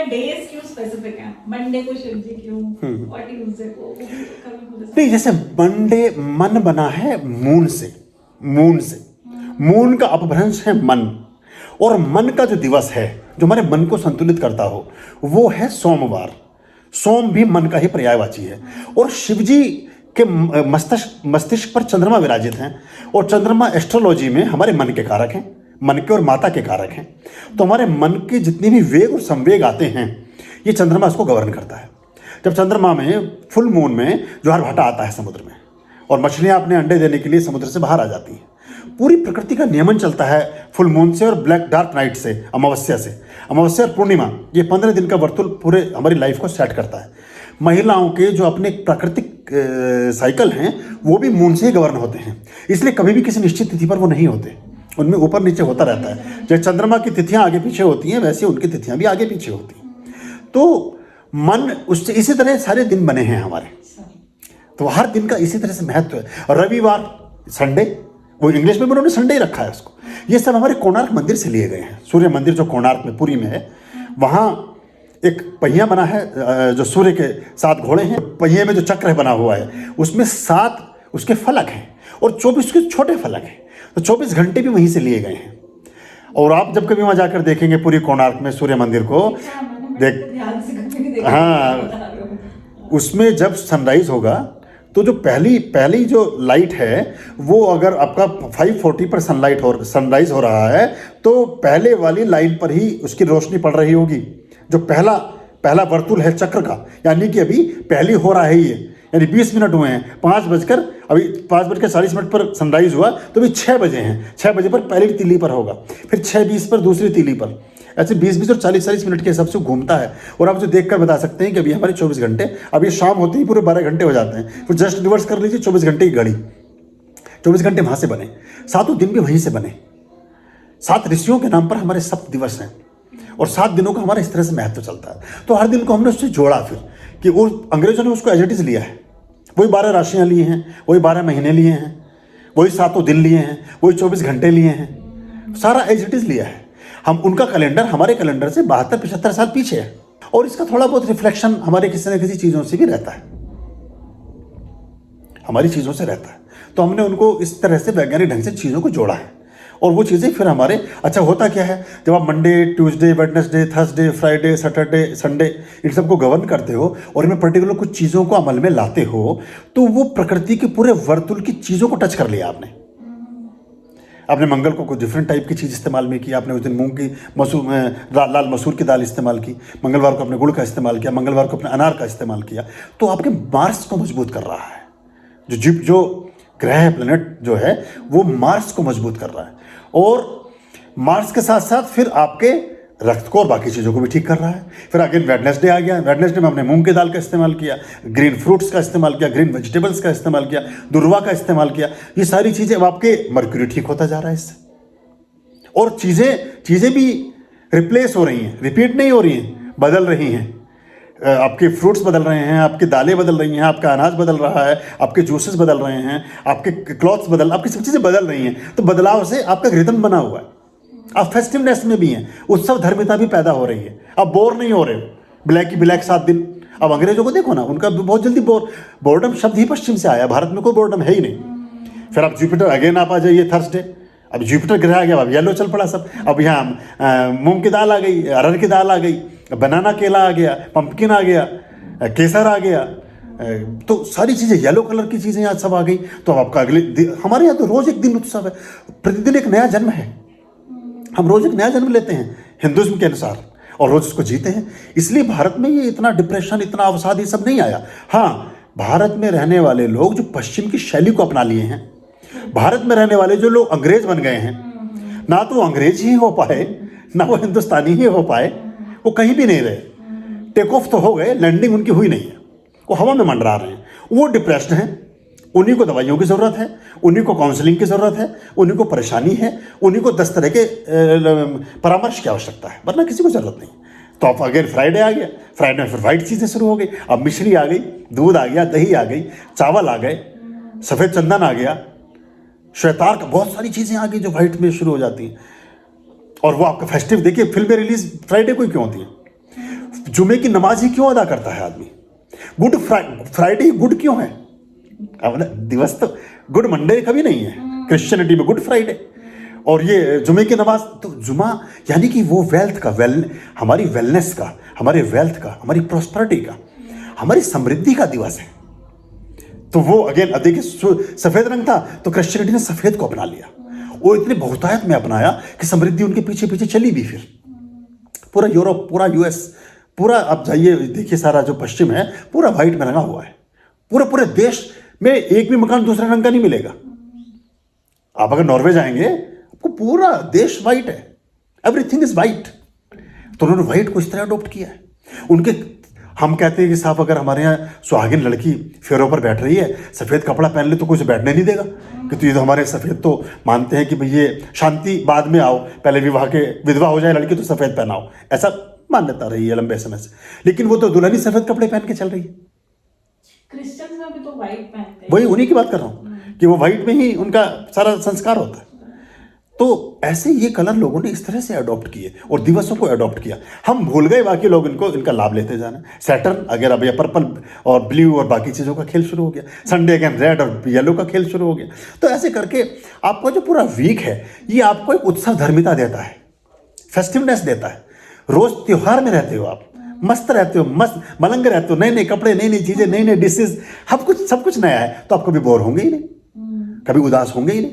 Days क्यों specific हैं? Monday को शिव जी क्यों और ट्यूसडे को कभी बोल सकते नहीं, जैसे मंडे मन बना है मून से, मून का अपभ्रंश है मन, और मन का जो दिवस है जो हमारे मन को संतुलित करता हो वो है सोमवार। सोम भी मन का ही पर्यायवाची है। और शिवजी के मस्तिष्क पर चंद्रमा विराजित हैं, और चंद्रमा एस्ट्रोलॉजी में हमारे मन के कारक हैं, मन के और माता के कारक हैं। तो हमारे मन के जितने भी वेग और संवेग आते हैं ये चंद्रमा इसको गवर्न करता है। जब चंद्रमा में फुल मून में ज्वार भाटा आता है समुद्र में, और मछलियां अपने अंडे देने के लिए समुद्र से बाहर आ जाती हैं, पूरी प्रकृति का नियमन चलता है फुल मून से और ब्लैक डार्क नाइट से, अमावस्या से। अमावस्या और पूर्णिमा ये 15 दिन का वर्तुल पूरे हमारी लाइफ को सेट करता है। महिलाओं के जो अपने प्राकृतिक साइकिल हैं वो भी मून से ही गवर्न होते हैं, इसलिए कभी भी किसी निश्चित तिथि पर वो नहीं होते, उनमें ऊपर नीचे होता रहता है। जैसे चंद्रमा की तिथियां आगे पीछे होती हैं वैसे उनकी तिथियां भी आगे पीछे होती हैं। तो मन उससे इसी तरह सारे दिन बने हैं हमारे, तो हर दिन का इसी तरह से महत्व है। रविवार, संडे, वो इंग्लिश में उन्होंने संडे ही रखा है उसको। ये सब हमारे कोणार्क मंदिर से लिए गए हैं। सूर्य मंदिर जो कोणार्क में पुरी में है, वहाँ एक पहिया बना है जो सूर्य के 7 घोड़े हैं, पहिए में जो चक्र बना हुआ है उसमें 7 उसके फलक हैं और 24 उसके छोटे फलक हैं। तो 24 घंटे भी वहीं से लिए गए हैं। और आप जब कभी वहाँ जाकर देखेंगे पूरी कोणार्क में सूर्य मंदिर को हाँ, उसमें जब सनराइज होगा तो जो पहली जो लाइट है वो अगर आपका 5:40 पर सनराइज हो रहा है तो पहले वाली लाइन पर ही उसकी रोशनी पड़ रही होगी। जो पहला वर्तुल है चक्र का, यानी कि अभी पहली हो रहा है ये, यानी 20 मिनट हुए हैं। 5:40 पर सनराइज हुआ तो अभी 6 बजे हैं। 6 बजे पर पहली तीली पर होगा, फिर 6:20 पर दूसरी तीली पर, ऐसे 20 और 40 मिनट के हिसाब से घूमता है। और आप जो देखकर बता सकते हैं कि अभी हमारे 24 घंटे, अभी शाम होते ही पूरे 12 घंटे हो जाते हैं। फिर जस्ट रिवर्स कर लीजिए, 24 घंटे की घड़ी, 24 घंटे वहाँ से बने, 7 दिन भी वहीं से बने। 7 ऋषियों के नाम पर हमारे 7 दिवस हैं और 7 दिनों का हमारा इस तरह से महत्व चलता है। तो हर दिन को हमने उससे जोड़ा फिर कि वो अंग्रेजों ने उसको एज इट इज लिया है। वही 12 राशियाँ लिए हैं, वही 12 महीने लिए हैं, वही 7 दिन लिए हैं, वही 24 घंटे लिए हैं, सारा एज इट इज लिया है। हम उनका कैलेंडर हमारे कैलेंडर से 72-75 साल पीछे है। और इसका थोड़ा बहुत रिफ्लेक्शन हमारे किसी न किसी चीज़ों से भी रहता है, हमारी चीज़ों से रहता है। तो हमने उनको इस तरह से वैज्ञानिक ढंग से चीज़ों को जोड़ा है। और वो चीज़ें फिर हमारे, अच्छा होता क्या है, जब आप Monday, Tuesday, Wednesday, Thursday, Friday, Saturday, Sunday इन सबको गवर्न करते हो और इनमें पर्टिकुलर कुछ चीज़ों को अमल में लाते हो, तो वो प्रकृति के पूरे वर्तुल की चीज़ों को टच कर लिया आपने मंगल को कोई डिफरेंट टाइप की चीज़ इस्तेमाल में की, आपने उस दिन मूंग की लाल मसूर की दाल इस्तेमाल की, मंगलवार को अपने गुड़ का इस्तेमाल किया, मंगलवार को अपने अनार का इस्तेमाल किया। तो आपके मार्स को मजबूत कर रहा है। जो ग्रह प्लैनेट जो है वो मार्स को मजबूत कर रहा है, और मार्स के साथ साथ फिर आपके रक्त को और बाकी चीज़ों को भी ठीक कर रहा है। फिर अगेन वेडनेसडे आ गया, वेडनेसडे में हमने मूंग की दाल का इस्तेमाल किया, ग्रीन फ्रूट्स का इस्तेमाल किया, ग्रीन वेजिटेबल्स का इस्तेमाल किया, दुर्वा का इस्तेमाल किया। ये सारी चीज़ें, अब आपके मर्क्यूरी ठीक होता जा रहा है इससे, और चीज़ें भी रिप्लेस हो रही हैं, रिपीट नहीं हो रही हैं, बदल रही हैं। आपके फ्रूट्स बदल रहे हैं, आपकी दालें बदल रही हैं, आपका अनाज बदल रहा है, आपके जूसेस बदल रहे हैं, आपके क्लॉथ्स आपकी सब चीज़ें बदल रही हैं। तो बदलाव से आपका रिदम बना हुआ है। आप फेस्टिवनेस में भी हैं, उत्सव धर्मिता भी पैदा हो रही है। आप बोर नहीं हो रहे हो, ब्लैक 7 दिन। अब अंग्रेजों को देखो ना, उनका बहुत जल्दी बोर्डम शब्द ही पश्चिम से आया, भारत में कोई बोर्डम है ही नहीं। फिर आप जुपिटर अगेन आप आ जाइए थर्सडे, अब जुपिटर ग्रह आ गया, अब येलो चल पड़ा सब। अब यहाँ मूंग की दाल आ गई, अरहर की दाल आ गई, बनाना केला आ गया, पंपकिन आ गया, केसर आ गया, तो सारी चीज़ें येलो कलर की चीज़ें आज सब आ गई। तो आपका हमारे यहाँ तो रोज़ एक दिन उत्सव है, प्रतिदिन एक नया जन्म है। हम रोज़ एक नया जन्म लेते हैं हिंदुज़्म के अनुसार और रोज़ उसको जीते हैं। इसलिए भारत में ये इतना डिप्रेशन, इतना अवसाद ये सब नहीं आया। हाँ, भारत में रहने वाले लोग जो पश्चिम की शैली को अपना लिए हैं, भारत में रहने वाले जो लोग अंग्रेज बन गए हैं, ना तो वो अंग्रेज ही हो पाए, ना वो हिंदुस्तानी ही हो पाए, वो कहीं भी नहीं रहे। टेक ऑफ तो हो गए, लैंडिंग उनकी हुई नहीं है, वो हवा में मंडरा रहे हैं, वो डिप्रेस्ड हैं। उन्हीं को दवाइयों की ज़रूरत है, उन्हीं को काउंसलिंग की ज़रूरत है, उन्हीं को परेशानी है, उन्हीं को 10 तरह के परामर्श की आवश्यकता है, वरना किसी को ज़रूरत नहीं। तो अब अगेन फ्राइडे आ गया, फ्राइडे में फिर वाइट चीज़ें शुरू हो गई। अब मिश्री आ गई, दूध आ गया, दही आ गई, चावल आ गए, सफ़ेद चंदन आ गया, श्वेतार का, बहुत सारी चीज़ें आ गई जो वाइट में शुरू हो जाती हैं। और वो आपका फेस्टिव, देखिए फिल्में रिलीज फ्राइडे को ही क्यों होती है? जुमे की नमाज ही क्यों अदा करता है आदमी? गुड फ्राइडे गुड क्यों है? अब दिवस तो गुड मंडे कभी नहीं है क्रिश्चियनिटी में, गुड फ्राइडे। और ये जुमे की नमाज, तो जुमा यानी कि वो वेल्थ का, हमारी वेलनेस का, हमारे वेल्थ का, हमारी प्रॉस्पेरिटी का, हमारी समृद्धि का दिवस है। तो वो अगेन देखिए, सफेद रंग था तो क्रिश्चियनिटी ने सफेद को अपना लिया, वो इतनी बहुतायत में अपनाया कि समृद्धि उनके पीछे पीछे चली भी। फिर पूरा यूरोप, पूरा यूएस, पूरा आप जाइए देखिए, सारा जो पश्चिम है पूरा वाइट में रंगा हुआ है। पूरे देश में एक भी मकान दूसरे रंग का नहीं मिलेगा। आप अगर नॉर्वे जाएंगे, आपको पूरा देश वाइट है, एवरीथिंग इज वाइट। तो उन्होंने वाइट को इस तरह अडॉप्ट किया है। उनके, हम कहते हैं कि साहब अगर हमारे यहाँ सुहागिन लड़की फेरों पर बैठ रही है, सफ़ेद कपड़ा पहन ले तो कुछ बैठने नहीं देगा, कि तो ये तो हमारे सफ़ेद तो मानते हैं कि भाई ये शांति बाद में आओ, पहले विवाह के विधवा हो जाए लड़की तो सफ़ेद पहनाओ, ऐसा मान्यता रही है लंबे समय से। लेकिन वो तो दुल्हन ही सफ़ेद कपड़े पहन के चल रही है। क्रिश्चियंस में भी तो व्हाइट पहनते हैं। वही उन्हीं की बात कर रहा हूँ कि वो व्हाइट में ही उनका सारा संस्कार होता है। तो ऐसे ये कलर लोगों ने इस तरह से अडॉप्ट किए और दिवसों को अडॉप्ट किया। हम भूल गए, बाकी लोग इनका लाभ लेते जाना। सैटर्न अगर अब ये पर्पल और ब्लू और बाकी चीज़ों का खेल शुरू हो गया, संडे अगेन रेड और येलो का खेल शुरू हो गया। तो ऐसे करके आपका जो पूरा वीक है ये आपको एक उत्सव धर्मिता देता है, फेस्टिवनेस देता है। रोज त्योहार में रहते हो आप, मस्त रहते हो, मस्त मलंग रहते हो, नए नए कपड़े, नई नई चीज़ें, नई नई डिशेज, सब कुछ नया है। तो आप कभी बोर होंगे ही नहीं, कभी उदास होंगे ही नहीं,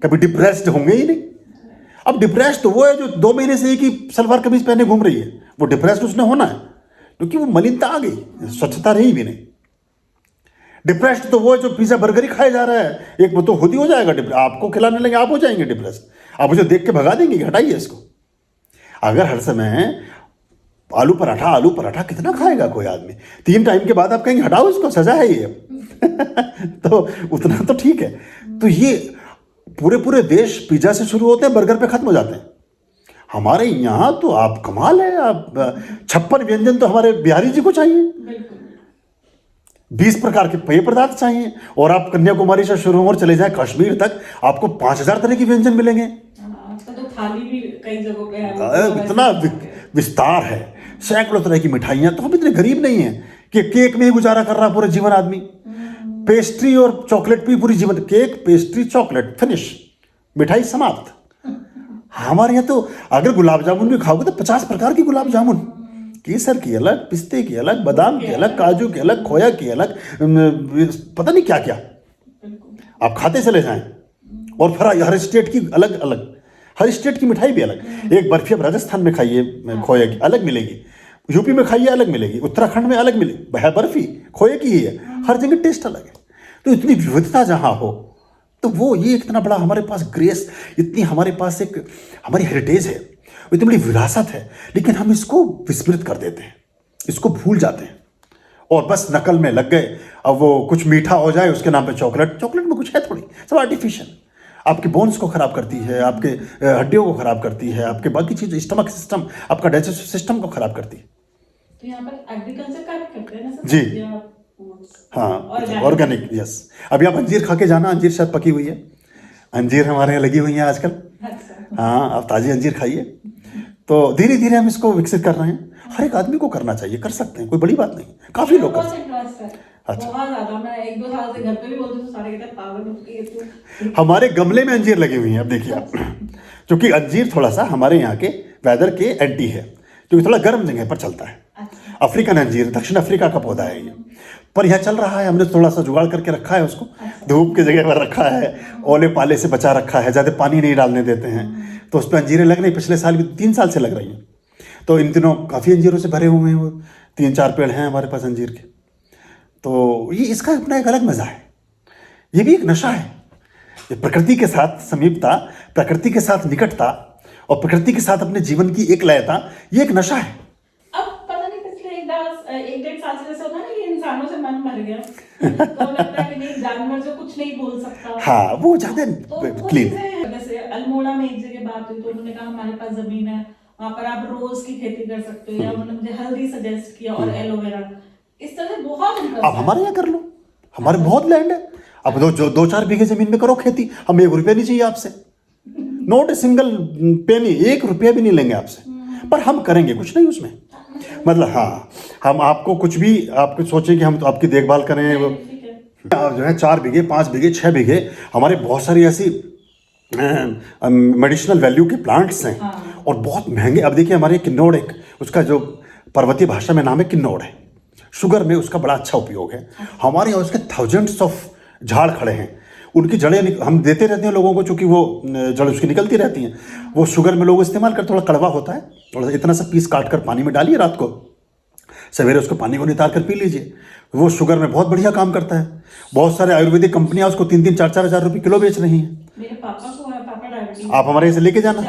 कभी डिप्रेस्ड होंगे ही नहीं। अब डिप्रेस्ड तो वो है जो 2 महीने से एक ही सलवार कमीज पहने घूम रही है, वो डिप्रेस्ड उसने होना है क्योंकि वो मलिनता आ गई, स्वच्छता रही भी नहीं। डिप्रेस्ड तो वो है जो पिज्जा बर्गर ही खाया जा रहा है, एक वो तो खुद ही हो जाएगा, आपको खिलाने लगे आप हो जाएंगे डिप्रेस्ड, आप उसे देख के भगा देंगे कि हटाइए इसको। अगर हर समय आलू पराठा कितना खाएगा कोई आदमी? 3 टाइम के बाद आप कहेंगे हटाओ इसको, सजा है ये तो उतना तो ठीक है। तो ये पूरे देश पिज्जा से शुरू होते हैं, बर्गर पे खत्म हो जाते हैं। हमारे यहाँ तो आप कमाल है, आप 56 व्यंजन तो हमारे बिहारी जी को चाहिए, 20 प्रकार के पेय पदार्थ चाहिए। और आप कन्याकुमारी से शुरू और चले जाए कश्मीर तक, आपको 5000 तरह के व्यंजन मिलेंगे। तो थाली भी कई जगहों पे है, इतना विस्तार है, सैकड़ों तरह की मिठाइयाँ। तो हम इतने गरीब नहीं हैं कि केक में ही गुजारा कर रहा पूरा जीवन आदमी। पेस्ट्री और चॉकलेट भी पूरी जीवन, केक पेस्ट्री चॉकलेट फिनिश, मिठाई समाप्त। हमारे यहाँ तो अगर गुलाब जामुन भी खाओगे तो 50 प्रकार की गुलाब जामुन, केसर की अलग, पिस्ते की अलग, बादाम की अलग, काजू की अलग, खोया की अलग, पता नहीं क्या क्या आप खाते चले जाएं। और फिर हर स्टेट की अलग अलग, हर स्टेट की मिठाई भी अलग। एक बर्फी अब राजस्थान में खाइए खोए की अलग मिलेगी, यूपी में खाइए अलग मिलेगी, उत्तराखंड में अलग मिलेगी, है बर्फी खोए की ही है, हर जगह टेस्ट अलग है। तो इतनी विविधता जहाँ हो, तो वो ये इतना बड़ा हमारे पास ग्रेस, इतनी हमारे पास एक हमारी हेरिटेज है, इतनी बड़ी विरासत है, लेकिन हम इसको विस्मृत कर देते हैं, इसको भूल जाते हैं और बस नकल में लग गए। अब वो कुछ मीठा हो जाए उसके नाम पे चॉकलेट में कुछ है थोड़ी, सब आर्टिफिशियल, आपके बोन्स को खराब करती है, आपके हड्डियों को खराब करती है, आपके बाकी चीज़, स्टमक सिस्टम, आपका डाइजेस्टिव सिस्टम को खराब करती है। तो यहाँ पर एग्रीकल्चर कार्य करते हैं ना सर? जी हाँ, ऑर्गेनिक, यस। अभी आप अंजीर खा के जाना, अंजीर शायद पकी हुई है, अंजीर हमारे यहाँ लगी हुई है आजकल। हाँ, आप ताज़ी अंजीर खाइए। तो धीरे धीरे हम इसको विकसित कर रहे हैं। हर एक आदमी को करना चाहिए, कर सकते हैं, कोई बड़ी बात नहीं, काफ़ी लोग कर सकते हैं। अच्छा, बहुत ज़्यादा, मैं 1-2 साल से घर पे भी बोलती हूँ, सारे कहते हैं पागल हो गई। हमारे गमले में अंजीर लगी हुई हैं। अब देखिए आप, क्योंकि अंजीर थोड़ा सा हमारे यहाँ के वेदर के एंटी है, क्योंकि थोड़ा गर्म जगह पर चलता है। अफ्रीकन अंजीर, दक्षिण अफ्रीका का पौधा है ये, पर यहाँ चल रहा है, हमने थोड़ा सा जुगाड़ करके रखा है उसको, धूप की जगह पर रखा है, ओले पाले से बचा रखा है, ज़्यादा पानी नहीं डालने देते हैं, तो उस पर अंजीरें लग रही। पिछले साल भी 3 साल से लग रही हैं। तो इन दिनों काफ़ी अंजीरों से भरे हुए हैं, वो 3-4 पेड़ हैं हमारे पास अंजीर के। तो ये इसका अपना एक अलग मज़ा है, ये भी एक नशा है। ये प्रकृति के साथ समीपता, प्रकृति के साथ निकटता और प्रकृति के साथ अपने जीवन की एक लयता, ये एक नशा है। अब पता नहीं पिछले 1-1.5 साल से जैसे होता है ना कि इंसानों से मन मर गया, तो लगता है कि नहीं, जानवर जो कुछ नहीं बोल सकता, हाँ, वो ज़्यादा क्लीन। जैसे अल्मोड़ा में एक जगह बात हुई तो उन्होंने कहा हमारे पास जमीन है, वहाँ पर आप रोज की खेती कर सकते हो, या उन्होंने मुझे हल्दी सजेस्ट किया और एलोवेरा, इस तरह से बहुत। आप हमारे यहाँ कर लो, हमारे बहुत लैंड है। अब 2-4 बीघे जमीन में करो खेती, हमें 1 रुपया नहीं चाहिए आपसे, नॉट ए सिंगल पेनी, 1 रुपया भी नहीं लेंगे आपसे, पर हम करेंगे कुछ नहीं उसमें। मतलब हाँ, हम आपको कुछ भी आपको सोचें कि हम तो आपकी देखभाल करें, वो ठीक है। आप जो है 4 बीघे 5 बीघे 6 बीघे हमारे बहुत सारी ऐसी मेडिसिनल वैल्यू के प्लांट्स हैं हाँ। और बहुत महंगे। अब देखिए हमारे किन्नौर, एक उसका जो पर्वतीय भाषा में नाम है किन्नौर है, शुगर में उसका बड़ा अच्छा उपयोग है। हमारे यहाँ उसके थाउजेंड्स ऑफ झाड़ खड़े हैं, उनकी जड़ें हम देते रहते हैं लोगों को, चूँकि वो जड़ उसकी निकलती रहती हैं। वो शुगर में लोग इस्तेमाल करते, थोड़ा कड़वा होता है, थोड़ा सा इतना सा पीस काट कर पानी में डालिए, रात को सवेरे उसको पानी को नितार कर पी लीजिए, वो शुगर में बहुत बढ़िया काम करता है। बहुत सारे आयुर्वेदिक कंपनियां उसको 3-4 हज़ार रुपये किलो बेच रही हैं। मेरे पापा को है, पापा डायबिटीज, आप हमारे से लेके जाना,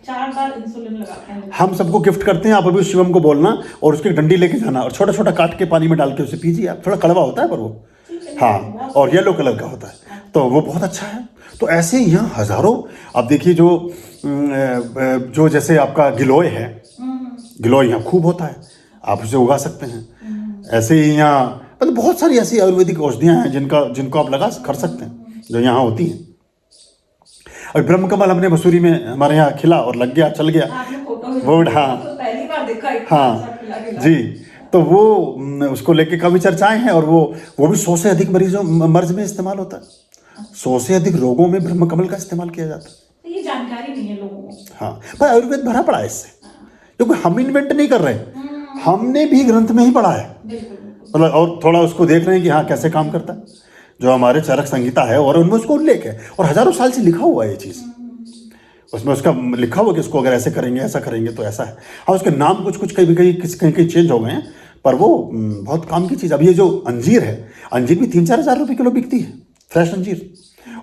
चार बार इंसुलिन लगाते हैं। हम सबको गिफ्ट करते हैं। आप अभी शिवम को बोलना और उसकी डंडी लेके जाना और छोटा छोटा काट के पानी में डाल के उसे पीजिए आप। थोड़ा कड़वा होता है पर वो, हाँ, और येलो कलर का होता है, तो वो बहुत अच्छा है। तो ऐसे यहाँ हज़ारों, आप देखिए जो जैसे आपका गिलोय है, गिलोय यहाँ खूब होता है, आप उसे उगा सकते हैं। ऐसे ही यहाँ मतलब बहुत सारी ऐसी आयुर्वेदिक औषधियाँ हैं जिनको आप लगा कर सकते हैं, जो यहाँ होती हैं। और ब्रह्म कमल हमने मसूरी में हमारे यहाँ खिला और लग गया, चल गया वो, हाँ पहली बार देखा, हाँ जी। तो वो उसको लेके काफ़ी चर्चाएं हैं, और वो भी 100 से अधिक मर्ज में इस्तेमाल होता है। 100 से अधिक रोगों में ब्रह्म कमल का इस्तेमाल किया जाता है। तो ये जानकारी नहीं है लोगों को। हाँ, पर आयुर्वेद भरा पड़ा है इससे, क्योंकि हम इन्वेंट नहीं कर रहे, हमने भी ग्रंथ में ही पढ़ा है, मतलब, और थोड़ा उसको देख रहे हैं कि हाँ कैसे काम करता है। जो हमारे चरक संहिता है और उनमें उसको उल्लेख है, और हजारों साल से लिखा हुआ है ये चीज़, उसमें उसका लिखा हुआ कि इसको अगर ऐसे करेंगे, ऐसा करेंगे तो ऐसा है। हाँ, उसके नाम कुछ कहीं चेंज हो गए हैं, पर वो बहुत काम की चीज़। अब ये जो अंजीर है, अंजीर भी 3-4 हज़ार रुपये किलो बिकती है, फ्रेश अंजीर,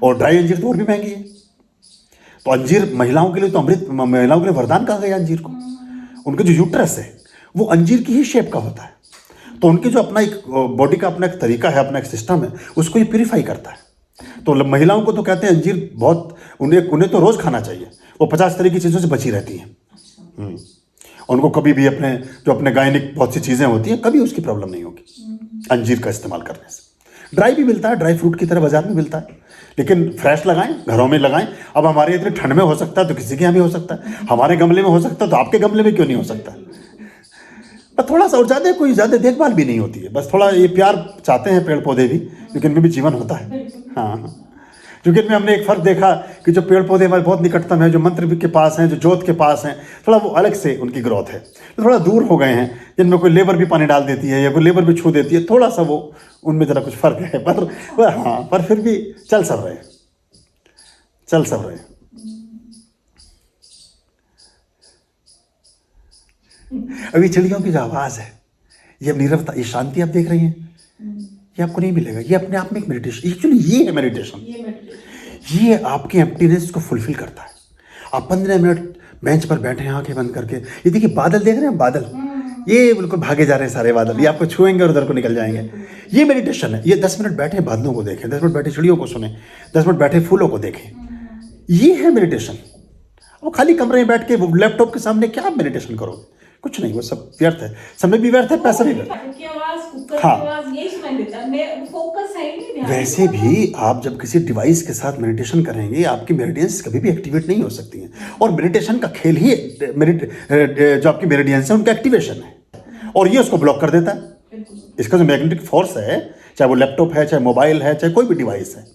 और ड्राई अंजीर तो और भी महंगी है। तो अंजीर महिलाओं के लिए तो अमृत, महिलाओं के लिए वरदान कहा गया अंजीर को। उनके जो यूट्रस है वो अंजीर की ही शेप का होता है, तो उनके जो अपना एक बॉडी का अपना एक तरीका है, अपना एक सिस्टम है, उसको ये प्यूरीफाई करता है। तो महिलाओं को तो कहते हैं अंजीर बहुत, उन्हें तो रोज़ खाना चाहिए, वो 50 तरह की चीज़ों से बची रहती हैं। उनको कभी भी अपने गायनिक बहुत सी चीज़ें होती हैं, कभी उसकी प्रॉब्लम नहीं होगी अंजीर का इस्तेमाल करने से। ड्राई भी मिलता है, ड्राई फ्रूट की तरह बाजार में मिलता है, लेकिन फ्रेश लगाएं, घरों में लगाएं। अब हमारे इतने ठंड में हो सकता है तो किसी के यहाँ भी हो सकता है, हमारे गमले में हो सकता है तो आपके गमले में क्यों नहीं हो सकता। पर थोड़ा सा, और कोई ज़्यादा देखभाल भी नहीं होती है, बस थोड़ा ये प्यार चाहते हैं पेड़ पौधे भी, क्योंकि इनमें भी जीवन होता है। हाँ, क्योंकि इनमें हमने एक फ़र्क देखा कि जो पेड़ पौधे हमारे बहुत निकटतम है, जो मंत्र के पास हैं, जो जोत के पास हैं, थोड़ा वो अलग से उनकी ग्रोथ है, तो थोड़ा दूर हो गए हैं, जिनमें कोई लेबर भी पानी डाल देती है या कोई लेबर भी छू देती है, थोड़ा सा वो उनमें ज़रा कुछ फ़र्क है। पर हाँ, पर फिर भी चल सब रहे। अभी चिड़ियों की जो आवाज़ है, ये नीरवता, ये शांति आप देख रही हैं, ये आपको नहीं मिलेगा। ये अपने आप में एक मेडिटेशन, एक्चुअली ये है मेडिटेशन। ये आपके एम्प्टीनेस को फुलफिल करता है। आप 15 मिनट बेंच पर बैठे हैं आंखें बंद करके, ये देखिए बादल देख रहे हैं, बादल ये बिल्कुल भागे जा रहे हैं सारे बादल, ये आपको छुएंगे और उधर को निकल जाएंगे। ये मेडिटेशन है। ये 10 मिनट बैठे बादलों को देखें, 10 मिनट बैठे चिड़ियों को सुने, 10 मिनट बैठे फूलों को देखें, ये है मेडिटेशन। वो खाली कमरे में बैठ के वो लैपटॉप के सामने क्या आप मेडिटेशन करोगे, कुछ नहीं, वो सब व्यर्थ है, समय भी व्यर्थ है, पैसा भी व्यर्थ है। हाँ, वैसे भी आप जब किसी डिवाइस के साथ मेडिटेशन करेंगे, आपकी मेरिडियंस कभी भी एक्टिवेट नहीं हो सकती हैं, और मेडिटेशन का खेल ही जो आपकी मेरिडियंस है उनका एक्टिवेशन है, और ये उसको ब्लॉक कर देता है। इसका जो मैग्नेटिक फोर्स है, चाहे वो लैपटॉप है, चाहे मोबाइल है, चाहे कोई भी डिवाइस है,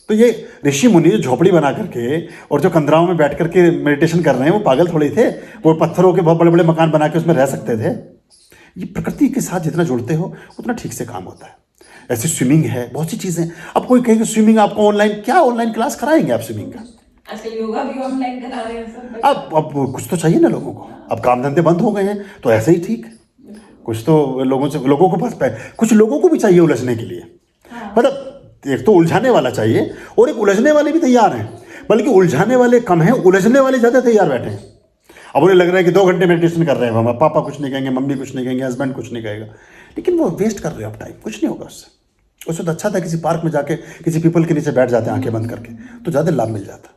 तो ये ऋषि मुनि जो झोपड़ी बना करके और जो कंदराओं में बैठ करके मेडिटेशन कर रहे हैं, वो पागल थोड़े थे, वो पत्थरों के बहुत बड़े बड़े मकान बना के उसमें रह सकते थे। ये प्रकृति के साथ जितना जुड़ते हो उतना ठीक से काम होता है। ऐसे स्विमिंग है, बहुत सी चीज़ें। अब कोई कहेगा स्विमिंग आपको ऑनलाइन क्लास कराएंगे आप स्विमिंग का? आजकल योगा भी ऑनलाइन करा रहे हैं सब। अब कुछ तो चाहिए ना लोगों को, अब काम धंधे बंद हो गए हैं तो ऐसे ही ठीक, कुछ तो लोगों को पास कुछ लोगों को भी चाहिए उलझने के लिए। मतलब एक तो उलझाने वाला चाहिए और एक उलझने वाले भी तैयार हैं, बल्कि उलझाने वाले कम हैं, उलझने वाले ज़्यादा तैयार बैठे हैं। अब उन्हें लग रहा है कि 2 घंटे मेडिटेशन कर रहे हैं, हमारे पापा कुछ नहीं कहेंगे, मम्मी कुछ नहीं कहेंगे, हस्बैंड कुछ नहीं कहेगा, लेकिन वो वेस्ट कर रहे हो आप टाइम, कुछ नहीं होगा उससे तो अच्छा था किसी पार्क में जाके किसी पीपल के नीचे बैठ जाते हैं आंखें बंद करके, तो ज़्यादा लाभ मिल जाता।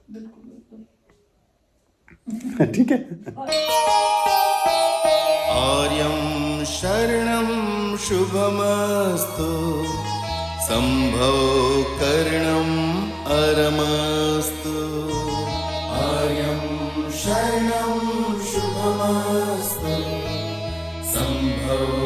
ठीक है। आर्यं शरणं शुभमस्तु, संभव करणं अरमस्तु। आर्यं शरणं शुभमस्तु। सर्व